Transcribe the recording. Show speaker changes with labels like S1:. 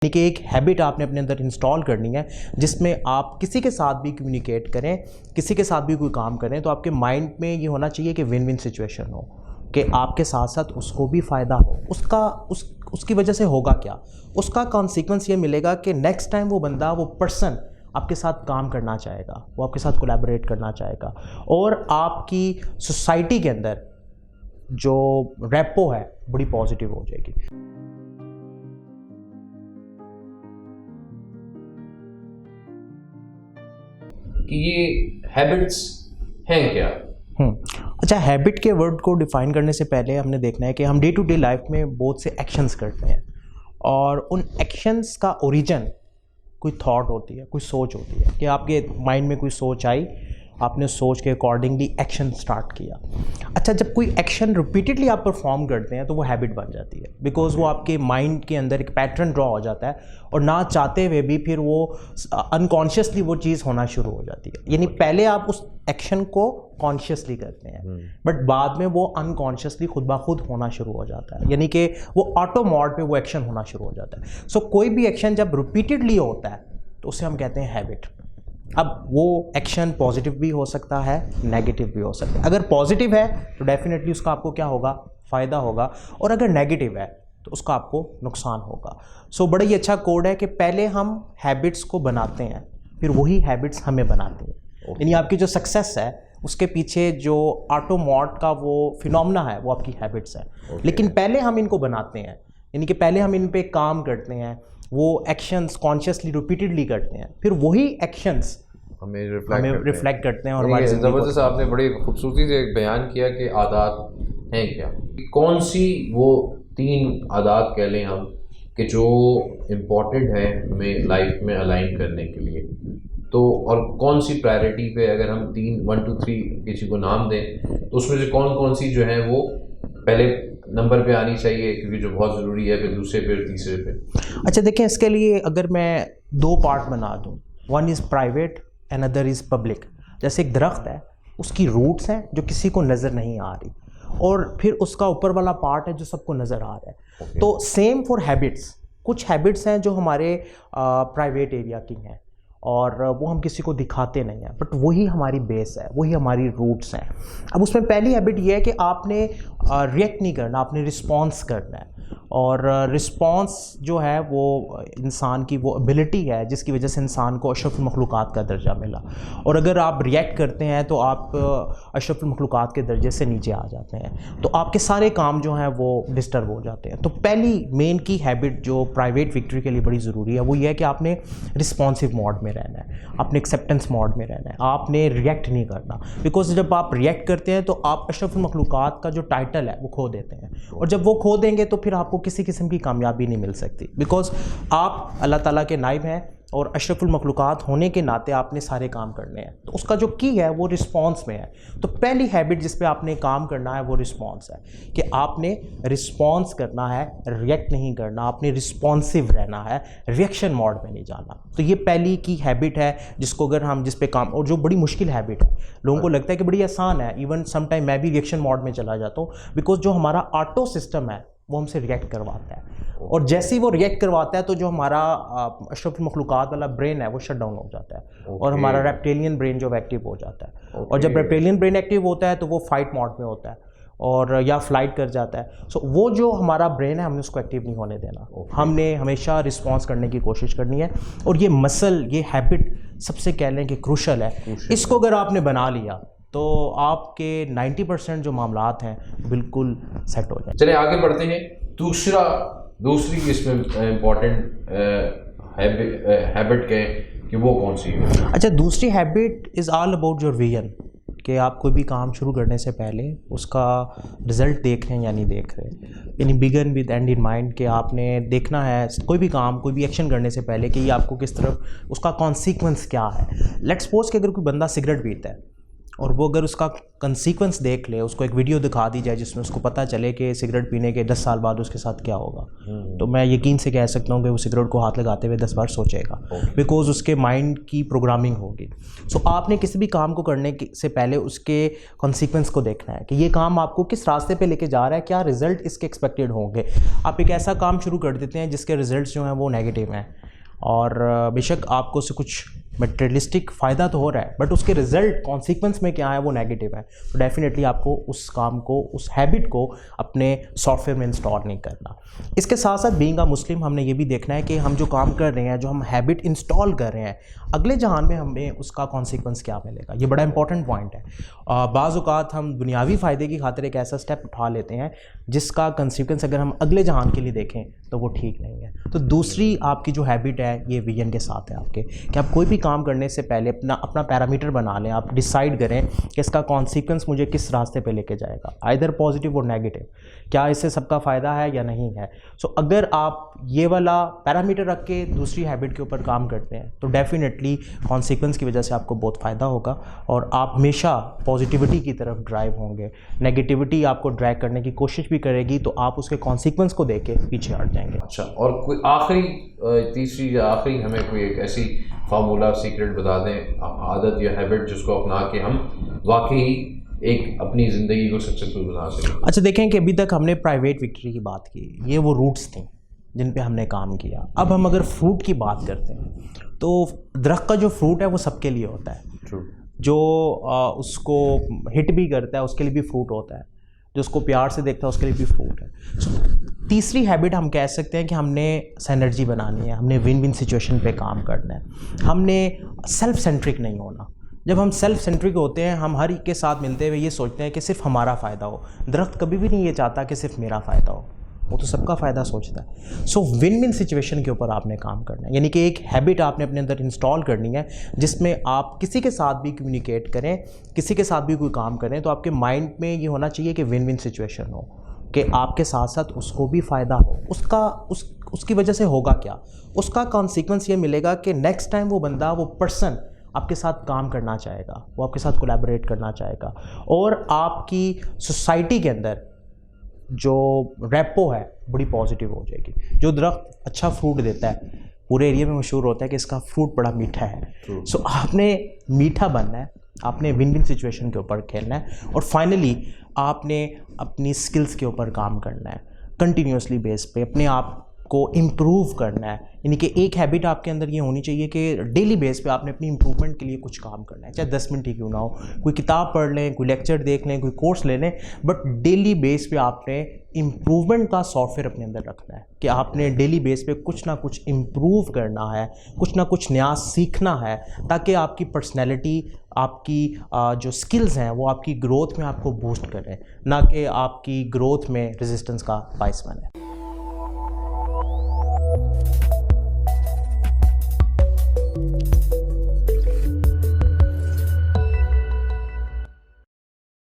S1: यानी कि एक हैबिट आपने अपने अंदर इंस्टॉल करनी है जिसमें आप किसी के साथ भी कम्युनिकेट करें, किसी के साथ भी कोई काम करें तो आपके माइंड में ये होना चाहिए कि विन विन सिचुएशन हो, कि आपके साथ साथ उसको भी फ़ायदा हो। उसकी वजह से होगा क्या, उसका कॉन्सिक्वेंस ये मिलेगा कि नेक्स्ट टाइम वो बंदा, वो पर्सन आपके साथ काम करना चाहेगा, वो आपके साथ कोलैबोरेट करना चाहेगा और आपकी सोसाइटी के अंदर जो रेपो है बड़ी पॉजिटिव हो जाएगी।
S2: कि ये हैबिट्स हैं क्या?
S1: अच्छा, हैबिट के वर्ड को डिफ़ाइन करने से पहले हमने देखना है कि हम डे टू डे लाइफ में बहुत से एक्शंस करते हैं और उन एक्शंस का ओरिजिन कोई थॉट होती है, कोई सोच होती है कि आपके माइंड में कोई सोच आई, आपने सोच के अकॉर्डिंगली एक्शन स्टार्ट किया। अच्छा, जब कोई एक्शन रिपीटेडली आप परफॉर्म करते हैं तो वो हैबिट बन जाती है, बिकॉज वो आपके माइंड के अंदर एक पैटर्न ड्रॉ हो जाता है और ना चाहते हुए भी फिर वो अनकॉन्शियसली वो चीज़ होना शुरू हो जाती है। यानी पहले आप उस एक्शन को कॉन्शियसली करते हैं बट बाद में वो अनकॉन्शियसली खुद ब खुद होना शुरू हो जाता है, यानी कि वो ऑटो मोड पे वो एक्शन होना शुरू हो जाता है। सो कोई भी एक्शन जब रिपीटेडली होता है तो उसे हम कहते हैं हैबिट। अब वो एक्शन पॉजिटिव भी हो सकता है, नेगेटिव भी हो सकता है। अगर पॉजिटिव है तो डेफिनेटली उसका आपको क्या होगा, फ़ायदा होगा, और अगर नेगेटिव है तो उसका आपको नुकसान होगा। सो बड़ा ही अच्छा कोड है कि पहले हम हैबिट्स को बनाते हैं, फिर वही हैबिट्स हमें बनाते हैं। यानी आपकी जो सक्सेस है उसके पीछे जो ऑटोमोड का वो फिनोमेना है वो आपकी हैबिट्स है। लेकिन पहले हम इनको बनाते हैं, यानी कि पहले हम इन पे काम करते हैं, वो एक्शंस कॉन्शियसली रिपीटेडली करते हैं, फिर वही एक्शंस हमें रिफ्लेक्ट करते हैं। और हमारे
S2: ज़बरदस्त आपने बड़ी खूबसूरती से बयान किया कि आदत हैं क्या, कौन सी वो 3 आदत कह लें हम कि जो इम्पोर्टेंट है हमें लाइफ में अलाइन करने के लिए, तो और कौन सी प्रायोरिटी पे अगर हम 1 2 3 किसी को नाम दें तो उसमें से कौन कौन सी जो है वो पहले नंबर पे आनी चाहिए, क्योंकि जो बहुत ज़रूरी है, फिर दूसरे पे, तीसरे पे।
S1: अच्छा देखिए, इसके लिए अगर मैं 2 पार्ट बना दूँ, one is private and other is public. जैसे एक दरख्त है, उसकी रूट्स हैं जो किसी को नज़र नहीं आ रही, और फिर उसका ऊपर वाला पार्ट है जो सबको नज़र आ रहा है। तो सेम फॉर हैबिट्स, कुछ हैबिट्स हैं जो हमारे प्राइवेट एरिया की हैं और वो हम किसी को दिखाते नहीं हैं, बट वही हमारी बेस है, वही हमारी रूट्स हैं। अब उसमें पहली हैबिट ये है कि आपने रिएक्ट नहीं करना, आपने रिस्पॉन्स करना है। और रिस्पॉन्स जो है वो इंसान की वो एबिलिटी है जिसकी वजह से इंसान को अशरफुल मखलूक़ात का दर्जा मिला, और अगर आप रिएक्ट करते हैं तो आप अशरफुल मखलूक़ात के दर्जे से नीचे आ जाते हैं, तो आपके सारे काम जो हैं वो डिस्टर्ब हो जाते हैं। तो पहली मेन की हैबिट जो प्राइवेट विक्ट्री के लिए बड़ी ज़रूरी है वो ये है कि आपने रिस्पॉन्सिव मोड में रहना है, आपने एक्सेप्टेंस मोड में रहना है, आपने रिएक्ट नहीं करना। बिकॉज जब आप रिएक्ट करते हैं तो आप अशरफुल मखलूक़ात का जो टाइटल है वो खो देते हैं, और जब वो खो देंगे तो फिर आपको किसी किस्म की कामयाबी नहीं मिल सकती। बिकॉज आप अल्लाह ताला के नाइब हैं और अशरफुल मखलूक़ात होने के नाते आपने सारे काम करने हैं, तो उसका जो की है वो रिस्पॉन्स में है। तो पहली हैबिट जिस पे आपने काम करना है वो रिस्पॉन्स है, कि आपने रिस्पॉन्स करना है, रिएक्ट नहीं करना, आपने रिस्पॉन्सिव रहना है, रिएक्शन मोड में नहीं जाना। तो ये पहली की हैबिट है जिसको अगर हम जिस पे काम, और जो बड़ी मुश्किल हैबिट है, लोगों को लगता है कि बड़ी आसान है, इवन सम टाइम मैं भी रिएक्शन मोड में चला जाता हूँ, बिकॉज जो हमारा ऑटो सिस्टम है वो हमसे रिएक्ट करवाता है, और जैसे ही वो रिएक्ट करवाता है तो जो हमारा अशरफुल मखलूक़ात वाला ब्रेन है वो शट डाउन हो जाता है, और हमारा रेप्टिलियन ब्रेन जो एक्टिव हो जाता है। और जब रेप्टिलियन ब्रेन एक्टिव होता है तो वो फाइट मोड में होता है और या फ्लाइट कर जाता है। सो वो जो हमारा ब्रेन है हमने उसको एक्टिव नहीं होने देना, हमने हमेशा रिस्पॉन्स करने की कोशिश करनी है। और ये मसल, ये हैबिट सबसे कह लें कि क्रूशल है। इसको अगर आपने बना लिया तो आपके 90% जो मामलात हैं बिल्कुल सेट हो जाए।
S2: चलिए आगे बढ़ते हैं। दूसरी इसमें इम्पॉर्टेंट हैबिट कहें कि वो कौन सी है?
S1: अच्छा, दूसरी habit is all about your vision, कि आप कोई भी काम शुरू करने से पहले उसका रिज़ल्ट देख रहे हैं या नहीं देख रहे। यानी begin with end in mind, कि आपने देखना है कोई भी काम, कोई भी एक्शन करने से पहले कि ये आपको किस तरफ, उसका कॉन्सिक्वेंस क्या है। लेट्स सपोज कि अगर कोई बंदा सिगरेट पीता है और वो अगर उसका कंसीक्वेंस देख ले, उसको एक वीडियो दिखा दी जाए जिसमें उसको पता चले कि सिगरेट पीने के 10 साल बाद उसके साथ क्या होगा, तो मैं यकीन से कह सकता हूँ कि वो सिगरेट को हाथ लगाते हुए 10 बार सोचेगा, बिकॉज उसके माइंड की प्रोग्रामिंग होगी। सो आपने किसी भी काम को करने से पहले उसके कॉन्सिक्वेंस को देखना है कि ये काम आपको किस रास्ते पे लेके जा रहा है, क्या रिजल्ट इसके एक्सपेक्टेड होंगे। आप एक ऐसा काम शुरू कर देते हैं जिसके रिजल्ट्स जो हैं वो नेगेटिव हैं, और बेशक आपको उससे कुछ मटेरियलिस्टिक फ़ायदा तो हो रहा है, बट उसके रिजल्ट कॉन्सिक्वेंस में क्या है वो नेगेटिव है, तो डेफिनेटली आपको उस काम को, उस हैबिट को अपने सॉफ्टवेयर में इंस्टॉल नहीं करना। इसके साथ साथ बीइंग अ मुस्लिम हमने ये भी देखना है कि हम जो काम कर रहे हैं, जो हम हैबिट इंस्टॉल कर रहे हैं, अगले जहान में हमें उसका कॉन्सिक्वेंस क्या मिलेगा। ये बड़ा इंपॉर्टेंट पॉइंट है। बाज़ औक़ात हम दुनियावी फ़ायदे की खातिर एक ऐसा स्टेप उठा लेते हैं जिसका कॉन्सिक्वेंस अगर हम अगले जहान के लिए देखें तो वो ठीक नहीं है। तो दूसरी आपकी जो हैबिट है ये विजन के साथ है आपके, कि आप कोई भी काम करने से पहले अपना पैरामीटर बना लें, आप डिसाइड करें कि इसका कॉन्सिक्वेंस मुझे किस रास्ते पे लेके जाएगा, आइदर पॉजिटिव और नेगेटिव, क्या इससे सबका फ़ायदा है या नहीं है। सो अगर आप ये वाला पैरामीटर रख के दूसरी हैबिट के ऊपर काम करते हैं तो डेफिनेटली कॉन्सिक्वेंस की वजह से आपको बहुत फ़ायदा होगा और आप हमेशा पॉजिटिविटी की तरफ ड्राइव होंगे। नेगेटिविटी आपको ड्रैग करने की कोशिश भी करेगी तो आप उसके कॉन्सिक्वेंस को देख के पीछे हट जाएंगे।
S2: अच्छा, और कोई तीसरी या आखिरी हमें कोई एक ऐसी फार्मूला सीक्रेट बता दें, आदत या हैबिट जिसको अपना के हम वाकई एक अपनी ज़िंदगी को सक्सेसफुल बना सकें।
S1: अच्छा, देखें कि अभी तक हमने प्राइवेट विक्ट्री की बात की, ये वो रूट्स थी जिन पे हमने काम किया। अब हम अगर फ्रूट की बात करते हैं तो दरख्त का जो फ्रूट है वो सबके लिए होता है।
S2: True.
S1: जो उसको हिट भी करता है उसके लिए भी फ्रूट होता है, जो उसको प्यार से देखता है उसके लिए भी फ्रूट है। तीसरी हैबिट हम कह सकते हैं कि हमने सिनर्जी बनानी है, हमने विन विन सिचुएशन पे काम करना है, हमने सेल्फ सेंट्रिक नहीं होना। जब हम सेल्फ सेंट्रिक होते हैं, हम हर एक के साथ मिलते हुए ये सोचते हैं कि सिर्फ हमारा फ़ायदा हो। दरख्त कभी भी नहीं ये चाहता कि सिर्फ मेरा फ़ायदा हो, वो तो सबका फ़ायदा सोचता है। सो विन विन सिचुएशन के ऊपर आपने काम करना है, यानी कि एक हैबिट आपने अपने अंदर इंस्टॉल करनी है जिसमें आप किसी के साथ भी कम्युनिकेट करें, किसी के साथ भी कोई काम करें तो आपके माइंड में ये होना चाहिए कि विन विन सिचुएशन हो, कि आपके साथ साथ उसको भी फ़ायदा हो। उसकी वजह से होगा क्या, उसका कॉन्सिक्वेंस ये मिलेगा कि नेक्स्ट टाइम वो बंदा, वो पर्सन आपके साथ काम करना चाहेगा, वो आपके साथ कोलैबोरेट करना चाहेगा, और आपकी सोसाइटी के अंदर जो रेपो है बड़ी पॉजिटिव हो जाएगी। जो दरख्त अच्छा फ्रूट देता है पूरे एरिया में मशहूर होता है कि इसका फ्रूट बड़ा मीठा है। सो आपने मीठा बनना है, आपने विन विन सिचुएशन के ऊपर खेलना है, और फाइनली आपने अपनी स्किल्स के ऊपर काम करना है, कंटिन्यूसली बेस पे अपने आप को इम्प्रूव करना है। यानी कि एक हैबिट आपके अंदर ये होनी चाहिए कि डेली बेस पे आपने अपनी इम्प्रूवमेंट के लिए कुछ काम करना है, चाहे 10 मिनट ही क्यों ना हो। कोई किताब पढ़ लें, कोई लेक्चर देख लें, कोई कोर्स ले लें, बट डेली बेस पे आपने इम्प्रूवमेंट का सॉफ्टवेयर अपने अंदर रखना है कि आपने डेली बेस पे कुछ ना कुछ इम्प्रूव करना है, कुछ ना कुछ नया सीखना है, ताकि आपकी पर्सनैलिटी, आपकी जो स्किल्स हैं वो आपकी ग्रोथ में आपको बूस्ट करें, ना कि आपकी ग्रोथ में रेजिस्टेंस का बायस बने।